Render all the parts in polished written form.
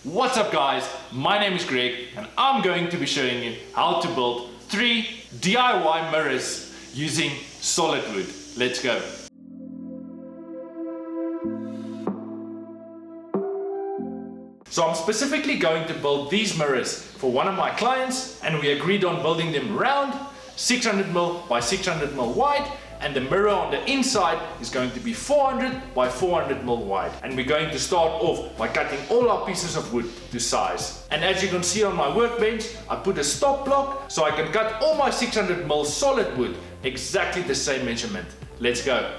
What's up guys, my name is Greg and I'm going to be showing you how to build 3 DIY mirrors using solid wood. Let's go. So I'm specifically going to build these mirrors for one of my clients and we agreed on building them round, 600mm by 600mm wide, and the mirror on the inside is going to be 400 by 400mm wide. And we're going to start off by cutting all our pieces of wood to size. And as you can see on my workbench, I put a stop block so I can cut all my 600mm solid wood exactly the same measurement. Let's go.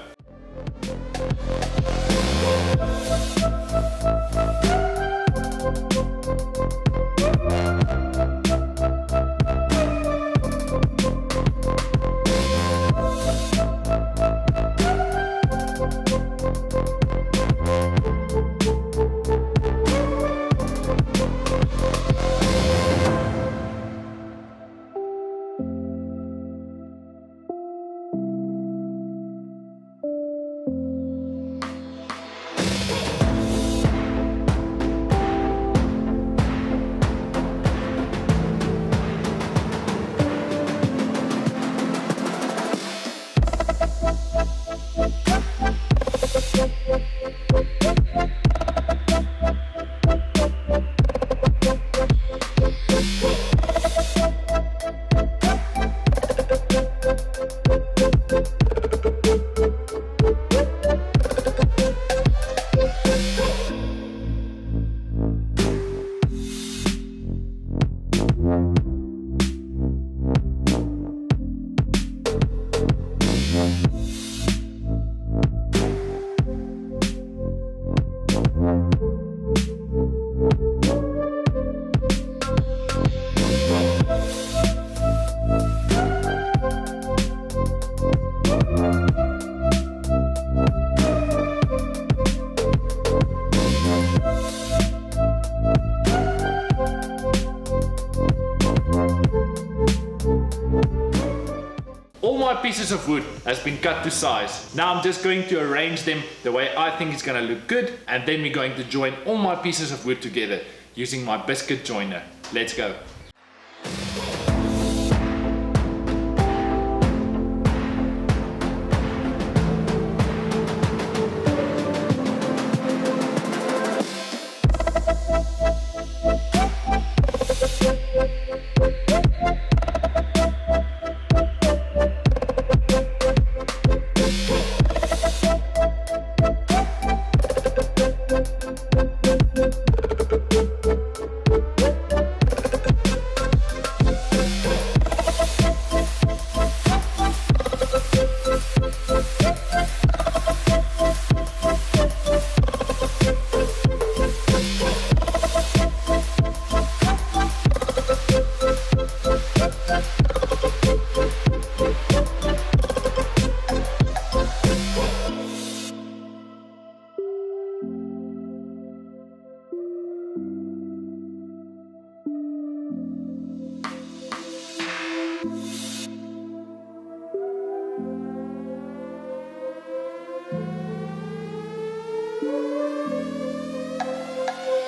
All my pieces of wood has been cut to size. Now I'm just going to arrange them the way I think it's going to look good, and then we're going to join all my pieces of wood together using my biscuit joiner. Let's go.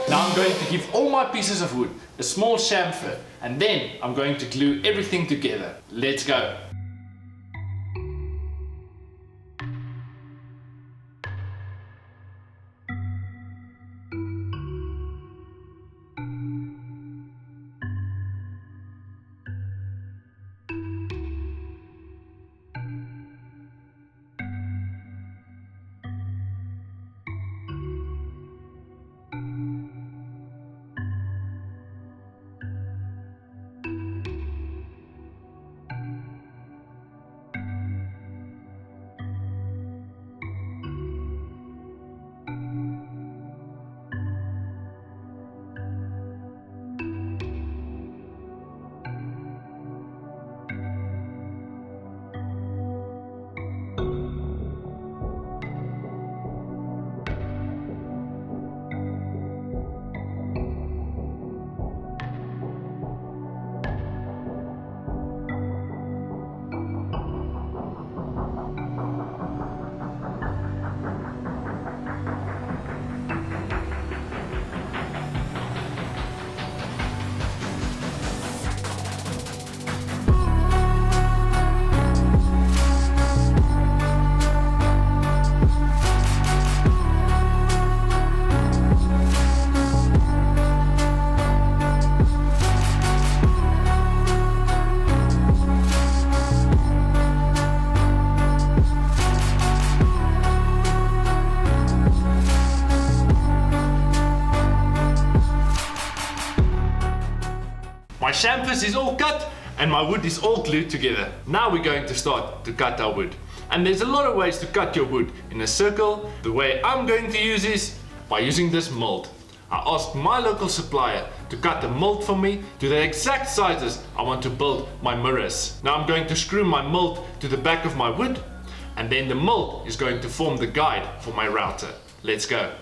Now I'm going to give all my pieces of wood a small chamfer, and then I'm going to glue everything together. Let's go. My chamfers is all cut and my wood is all glued together. Now we're going to start to cut our wood. And there's a lot of ways to cut your wood in a circle. The way I'm going to use is by using this mold. I asked my local supplier to cut the mold for me to the exact sizes I want to build my mirrors. Now I'm going to screw my mold to the back of my wood, and then the mold is going to form the guide for my router. Let's go.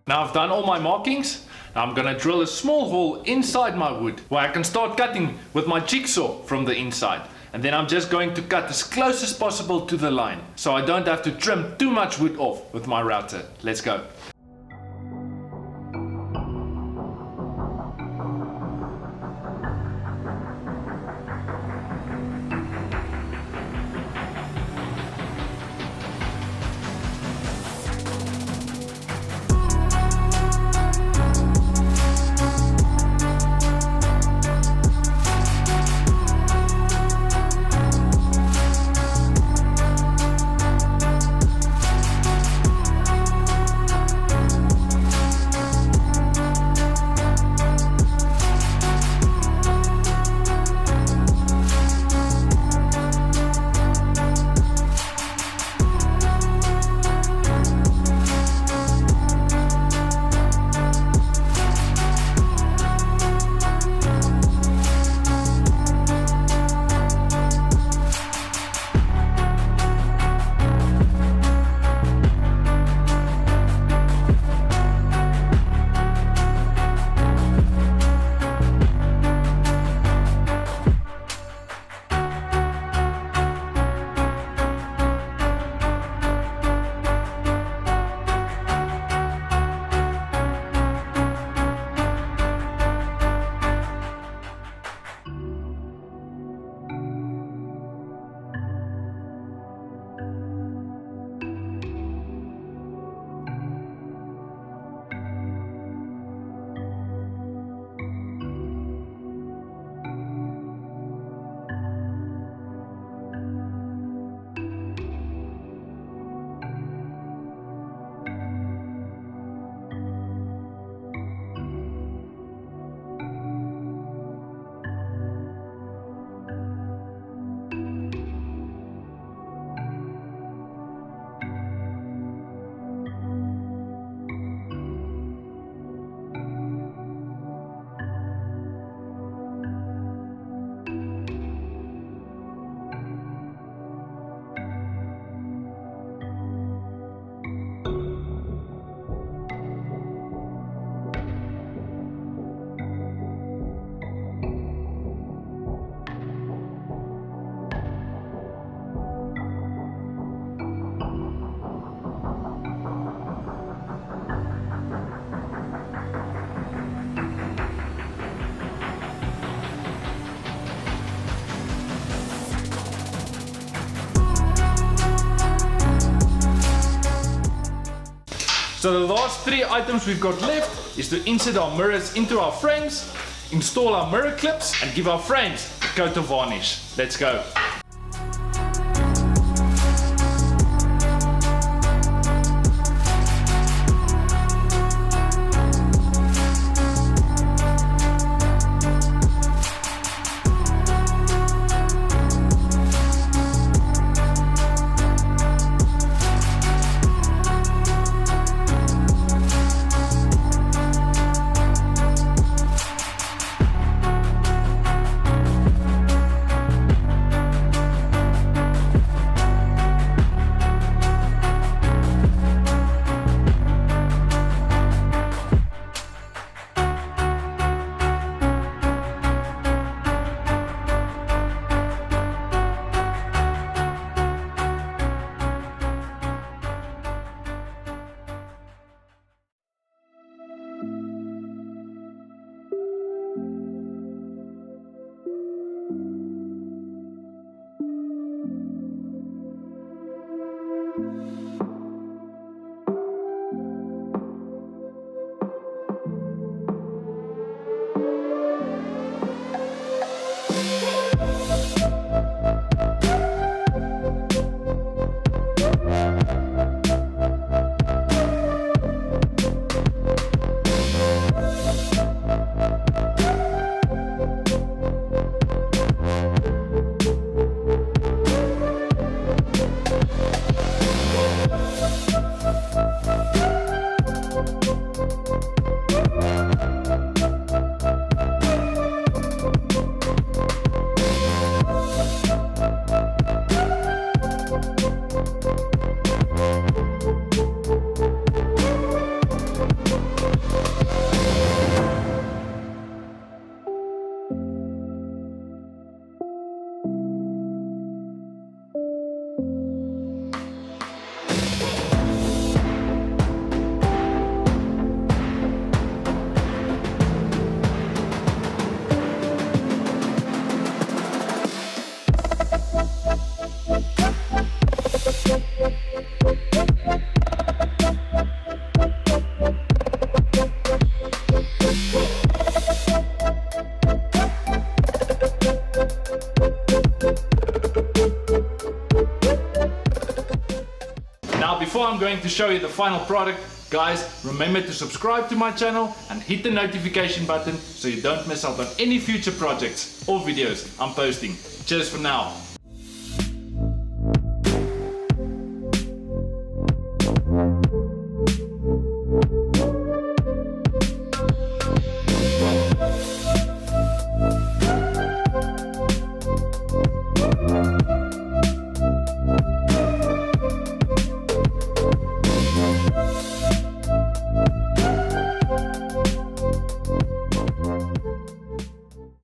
Now I've done all my markings. Now I'm gonna drill a small hole inside my wood where I can start cutting with my jigsaw from the inside. And then I'm just going to cut as close as possible to the line, so I don't have to trim too much wood off with my router. Let's go. So the last three items we've got left is to insert our mirrors into our frames, install our mirror clips, and give our frames a coat of varnish. Let's go. before I'm going to show you the final product, guys, remember to subscribe to my channel and hit the notification button so you don't miss out on any future projects or videos I'm posting. Cheers for now.